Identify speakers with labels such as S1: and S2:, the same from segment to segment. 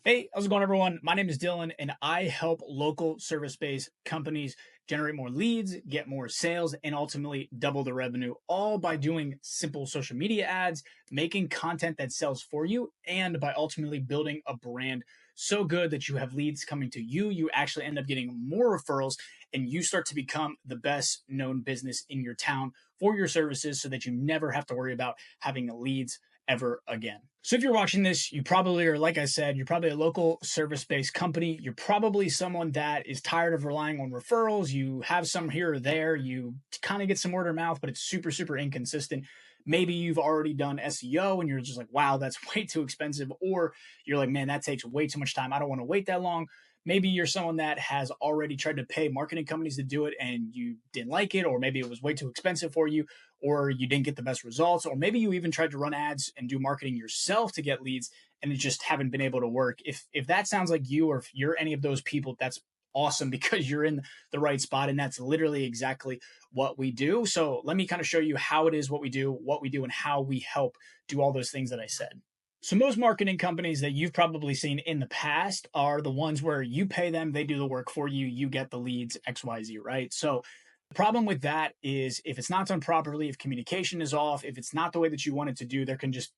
S1: Hey, how's it going, everyone? My name is Dylan, and I help local service based companies generate more leads, get more sales, and ultimately double the revenue, all by doing simple social media ads, making content that sells for you, and by ultimately building a brand so good that you have leads coming to you. You actually end up getting more referrals, and you start to become the best known business in your town for your services so that you never have to worry about having leads ever again. So if you're watching this, you probably are, like I said, you're probably a local service-based company. You're probably someone that is tired of relying on referrals. You have some here or there. You kind of get some word of mouth, but it's super, super inconsistent. Maybe you've already done SEO and you're just like, wow, that's way too expensive. Or you're like, man, that takes way too much time. I don't want to wait that long. Maybe you're someone that has already tried to pay marketing companies to do it and you didn't like it, or maybe it was way too expensive for you, or you didn't get the best results, or maybe you even tried to run ads and do marketing yourself to get leads and it just haven't been able to work. If that sounds like you, or if you're any of those people, that's awesome because you're in the right spot, and that's literally exactly what we do. So let me kind of show you how it is what we do, and how we help do all those things that I said. So most marketing companies that you've probably seen in the past are the ones where you pay them, they do the work for you, you get the leads, XYZ, right? So the problem with that is if it's not done properly, if communication is off, if it's not the way that you want it to do, there can just,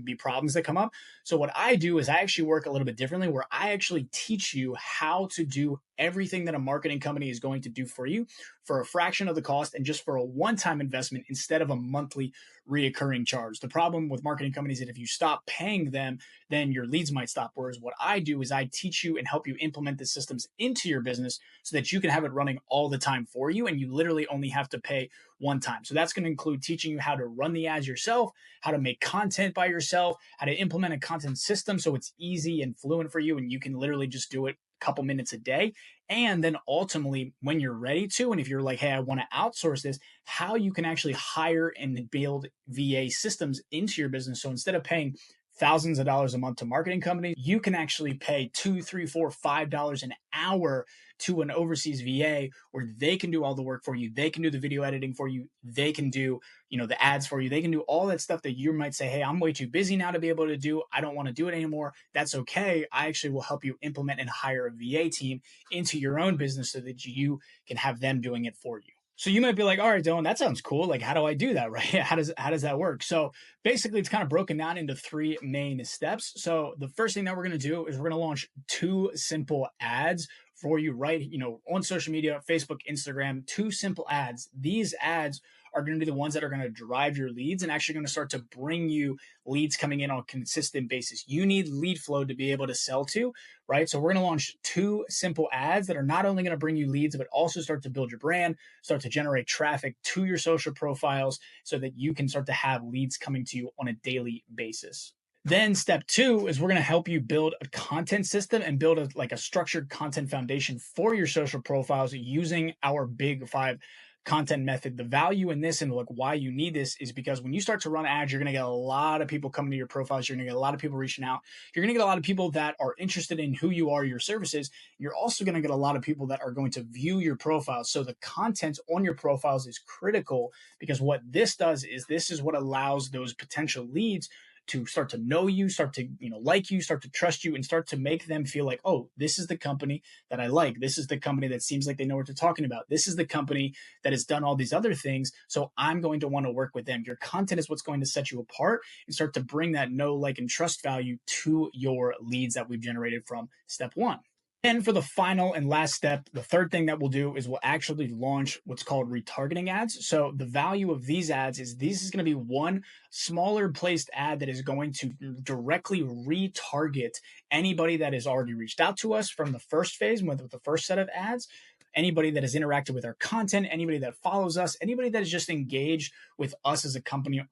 S1: be problems that come up. So what I do is I actually work a little bit differently where I actually teach you how to do everything that a marketing company is going to do for you for a fraction of the cost and just for a one-time investment instead of a monthly reoccurring charge. The problem with marketing companies is that if you stop paying them, then your leads might stop. Whereas what I do is I teach you and help you implement the systems into your business so that you can have it running all the time for you. And you literally only have to pay one time. So that's going to include teaching you how to run the ads yourself, how to make content by yourself, how to implement a content system so it's easy and fluent for you. And you can literally just do it a couple minutes a day. And then ultimately, when you're ready to, and if you're like, hey, I want to outsource this, how you can actually hire and build VA systems into your business. So instead of paying thousands of dollars a month to marketing companies, you can actually pay $2, $3, $4, $5 an hour to an overseas VA where they can do all the work for you. They can do the video editing for you. They can do, the ads for you. They can do all that stuff that you might say, hey, I'm way too busy now to be able to do. I don't want to do it anymore. That's okay. I actually will help you implement and hire a VA team into your own business so that you can have them doing it for you. So you might be like, all right, Dylan, that sounds cool. Like, how do I do that? Right? How does that work? So basically it's kind of broken down into three main steps. So the first thing that we're going to do is we're going to launch two simple ads for you, right? On social media, Facebook, Instagram, two simple ads. These ads are going to be the ones that are going to drive your leads and actually going to start to bring you leads coming in on a consistent basis. You need lead flow to be able to sell to, right? So we're going to launch two simple ads that are not only going to bring you leads, but also start to build your brand, start to generate traffic to your social profiles so that you can start to have leads coming to you on a daily basis. Then step two is we're going to help you build a content system and build a structured content foundation for your social profiles using our big five content method. The value in this and like why you need this is because when you start to run ads, you're going to get a lot of people coming to your profiles. You're going to get a lot of people reaching out. You're going to get a lot of people that are interested in who you are, your services. You're also going to get a lot of people that are going to view your profiles. So the content on your profiles is critical because what this does is this is what allows those potential leads to start to know you, start to, like you, start to trust you, and start to make them feel like, oh, this is the company that I like. This is the company that seems like they know what they're talking about. This is the company that has done all these other things. So I'm going to want to work with them. Your content is what's going to set you apart and start to bring that know, like, and trust value to your leads that we've generated from step one. And for the final and last step, the third thing that we'll do is we'll actually launch what's called retargeting ads. So the value of these ads is this is going to be one smaller placed ad that is going to directly retarget anybody that has already reached out to us from the first phase with the first set of ads, anybody that has interacted with our content, anybody that follows us, anybody that is just engaged with us as a company,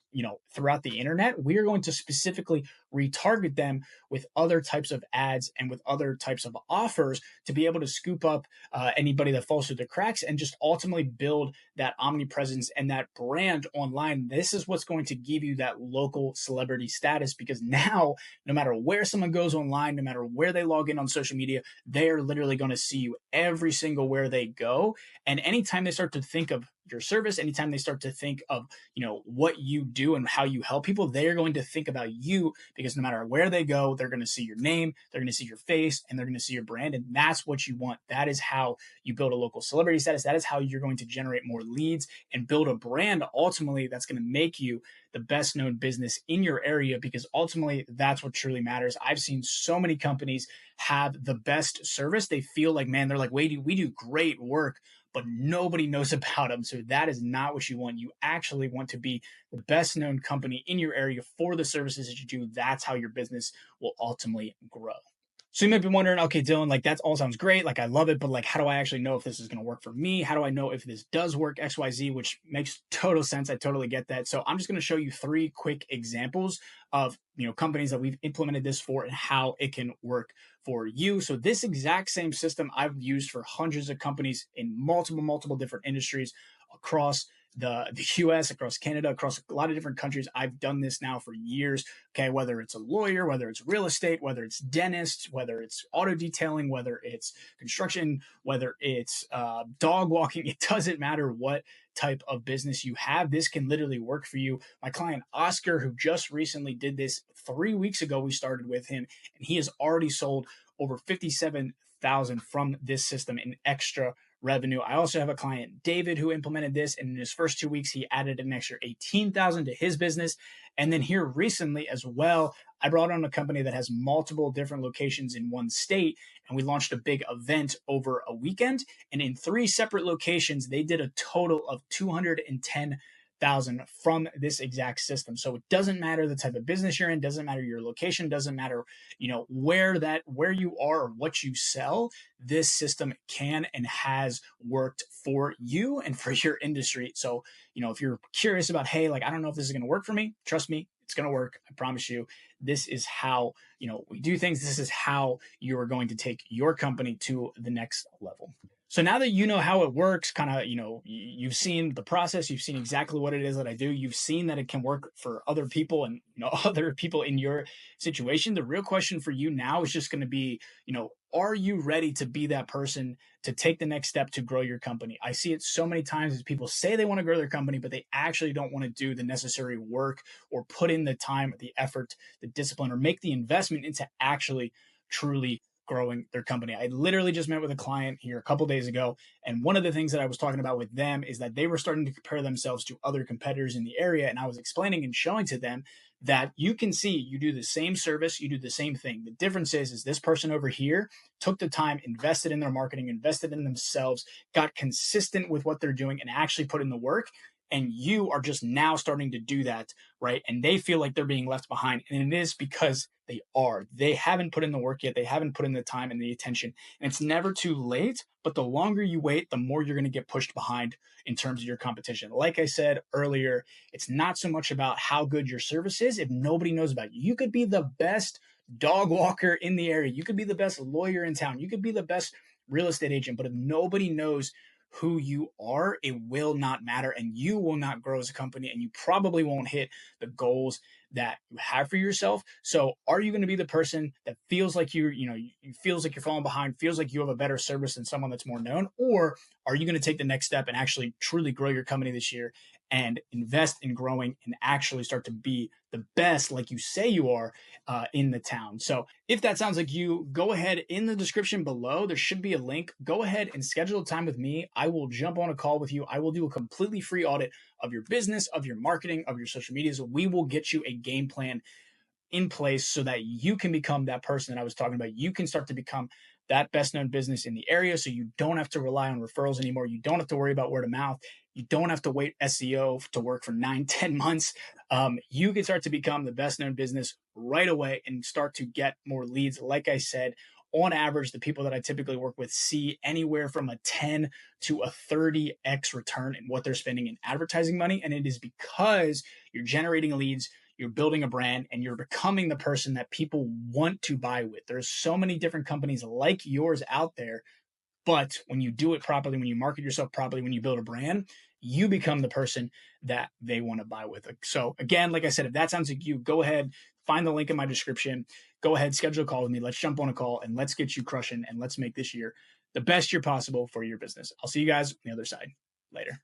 S1: throughout the internet. We are going to specifically retarget them with other types of ads and with other types of offers to be able to scoop up anybody that falls through the cracks and just ultimately build that omnipresence and that brand online. This is what's going to give you that local celebrity status because now, no matter where someone goes online, no matter where they log in on social media, they are literally going to see you every single where they go. And anytime they start to think of your service, anytime they start to think of, what you do and how you help people, they're going to think about you, because no matter where they go, they're going to see your name, they're going to see your face, and they're going to see your brand. And that's what you want. That is how you build a local celebrity status. That is how you're going to generate more leads and build a brand ultimately that's going to make you the best known business in your area, because ultimately that's what truly matters. I've seen so many companies have the best service. They feel like, man, they're like, wait, we do great work, but nobody knows about them. So that is not what you want. You actually want to be the best known company in your area for the services that you do. That's how your business will ultimately grow. So you might be wondering, okay, Dylan, like that all sounds great. Like I love it, but like, how do I actually know if this is going to work for me? How do I know if this does work XYZ, which makes total sense. I totally get that. So I'm just going to show you 3 quick examples of, companies that we've implemented this for and how it can work for you. So this exact same system I've used for hundreds of companies in multiple different industries across the US, across Canada, across a lot of different countries. I've done this now for years. Okay, whether it's a lawyer, whether it's real estate, whether it's dentists, whether it's auto detailing, whether it's construction, whether it's dog walking, it doesn't matter what type of business you have. This can literally work for you. My client Oscar, who just recently did this 3 weeks ago, we started with him, and he has already sold over 57,000 from this system in extra revenue. I also have a client, David, who implemented this, and in his first 2 weeks, he added an extra 18,000 to his business. And then here recently as well, I brought on a company that has multiple different locations in one state, and we launched a big event over a weekend. And in 3 separate locations, they did a total of 210,000 from this exact system. So it doesn't matter the type of business you're in, doesn't matter your location, doesn't matter, where you are or what you sell. This system can and has worked for you and for your industry. So, if you're curious about, hey, like, I don't know if this is going to work for me, trust me, it's going to work. I promise you. This is how, we do things. This is how you're going to take your company to the next level. So now that you know how it works, kind of, you've seen the process, you've seen exactly what it is that I do, you've seen that it can work for other people and, other people in your situation. The real question for you now is just going to be, are you ready to be that person to take the next step to grow your company? I see it so many times as people say they want to grow their company, but they actually don't want to do the necessary work or put in the time, the effort, the discipline, or make the investment into actually truly growing their company. I literally just met with a client here a couple days ago, and one of the things that I was talking about with them is that they were starting to compare themselves to other competitors in the area, and I was explaining and showing to them that you can see you do the same service, you do the same thing. The difference is this person over here took the time, invested in their marketing, invested in themselves, got consistent with what they're doing, and actually put in the work. And you are just now starting to do that, right? And they feel like they're being left behind. And it is because they are. They haven't put in the work yet. They haven't put in the time and the attention. And it's never too late, but the longer you wait, the more you're going to get pushed behind in terms of your competition. Like I said earlier, it's not so much about how good your service is if nobody knows about you. You could be the best dog walker in the area. You could be the best lawyer in town. You could be the best real estate agent. But if nobody knows who you are, it will not matter, and you will not grow as a company, and you probably won't hit the goals that you have for yourself. So are you going to be the person that feels like you feels like you're falling behind, feels like you have a better service than someone that's more known? Or are you going to take the next step and actually truly grow your company this year and invest in growing and actually start to be the best, like you say you are, in the town? So if that sounds like you, go ahead, in the description below, there should be a link. Go ahead and schedule a time with me. I will jump on a call with you. I will do a completely free audit of your business, of your marketing, of your social media. So we will get you a game plan in place so that you can become that person that I was talking about. You can start to become that best known business in the area, so you don't have to rely on referrals anymore. You don't have to worry about word of mouth. You don't have to wait SEO to work for 9-10 months. You can start to become the best known business right away and start to get more leads. Like I said, on average, the people that I typically work with see anywhere from a 10 to a 30x return in what they're spending in advertising money. And it is because you're generating leads, you're building a brand, and you're becoming the person that people want to buy with. There's so many different companies like yours out there, but when you do it properly, when you market yourself properly, when you build a brand, you become the person that they want to buy with. So again, like I said, if that sounds like you, go ahead, find the link in my description, go ahead, schedule a call with me. Let's jump on a call and let's get you crushing, and let's make this year the best year possible for your business. I'll see you guys on the other side. Later.